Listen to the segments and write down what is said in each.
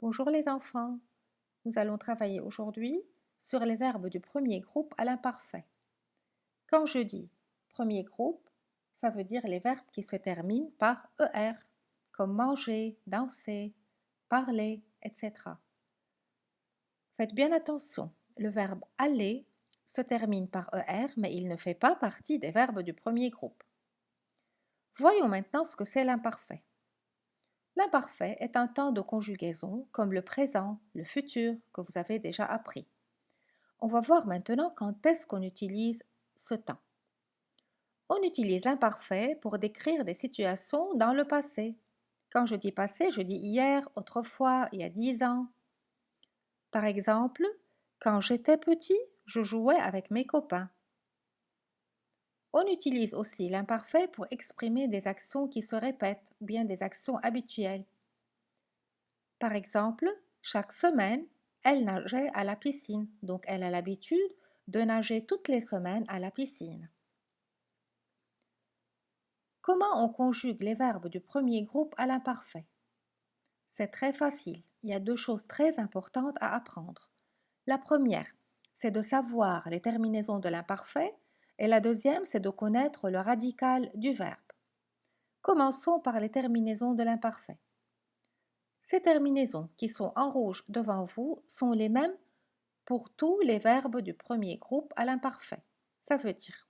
Bonjour les enfants, nous allons travailler aujourd'hui sur les verbes du premier groupe à l'imparfait. Quand je dis premier groupe, ça veut dire les verbes qui se terminent par ER, comme manger, danser, parler, etc. Faites bien attention, le verbe aller se termine par ER, mais il ne fait pas partie des verbes du premier groupe. Voyons maintenant ce que c'est l'imparfait. L'imparfait est un temps de conjugaison comme le présent, le futur que vous avez déjà appris. On va voir maintenant quand est-ce qu'on utilise ce temps. On utilise l'imparfait pour décrire des situations dans le passé. Quand je dis passé, je dis hier, autrefois, il y a 10 ans. Par exemple, quand j'étais petit, je jouais avec mes copains. On utilise aussi l'imparfait pour exprimer des actions qui se répètent ou bien des actions habituelles. Par exemple, chaque semaine, elle nageait à la piscine, donc elle a l'habitude de nager toutes les semaines à la piscine. Comment on conjugue les verbes du premier groupe à l'imparfait? C'est très facile. Il y a deux choses très importantes à apprendre. La première, c'est de savoir les terminaisons de l'imparfait et la deuxième, c'est de connaître le radical du verbe. Commençons par les terminaisons de l'imparfait. Ces terminaisons qui sont en rouge devant vous sont les mêmes pour tous les verbes du premier groupe à l'imparfait. Ça veut dire,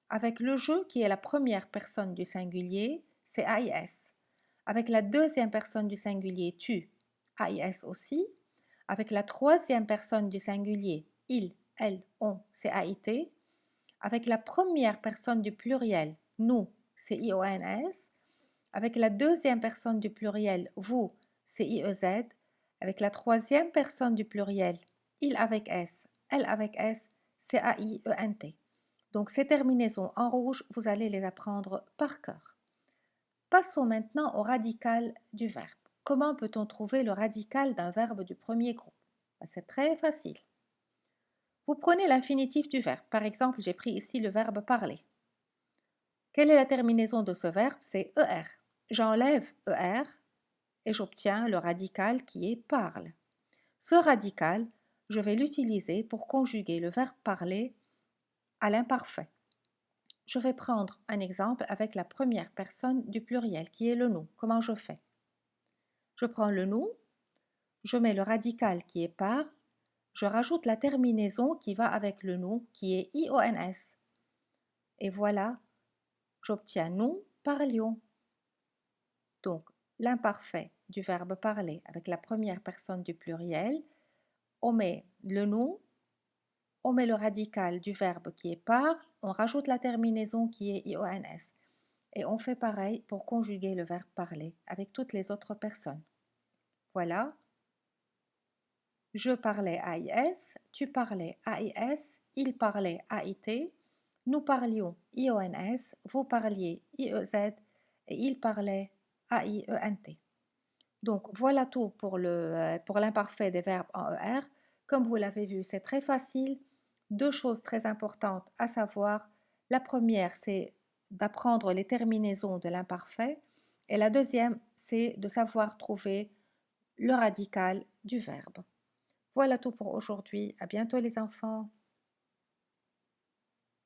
avec le je qui est la première personne du singulier, c'est AIS. Avec la deuxième personne du singulier, tu, AIS aussi. Avec la troisième personne du singulier, il, elle, on, c'est AIT. Avec la première personne du pluriel, nous, c'est IONS. Avec la deuxième personne du pluriel, vous, c'est IEZ. Avec la troisième personne du pluriel, il avec S, elle avec S, c'est AIENT. Donc ces terminaisons en rouge, vous allez les apprendre par cœur. Passons maintenant au radical du verbe. Comment peut-on trouver le radical d'un verbe du premier groupe? C'est très facile. Vous prenez l'infinitif du verbe. Par exemple, j'ai pris ici le verbe parler. Quelle est la terminaison de ce verbe? C'est ER. J'enlève ER et j'obtiens le radical qui est parle. Ce radical, je vais l'utiliser pour conjuguer le verbe parler à l'imparfait. Je vais prendre un exemple avec la première personne du pluriel qui est le nous. Comment je fais? Je prends le nous, je mets le radical qui est par, je rajoute la terminaison qui va avec le nous qui est IONS. Et voilà, j'obtiens nous parlions. Donc, l'imparfait du verbe parler avec la première personne du pluriel, on met le nous, on met le radical du verbe qui est par, on rajoute la terminaison qui est IONS. Et on fait pareil pour conjuguer le verbe parler avec toutes les autres personnes. Voilà. Je parlais AIS, tu parlais AIS, il parlait AIT, nous parlions IONS, vous parliez IEZ et il parlait AIENT. Donc voilà tout pour l'imparfait des verbes en ER. Comme vous l'avez vu, c'est très facile. Deux choses très importantes à savoir. La première, c'est d'apprendre les terminaisons de l'imparfait. Et la deuxième, c'est de savoir trouver le radical du verbe. Voilà tout pour aujourd'hui. À bientôt les enfants.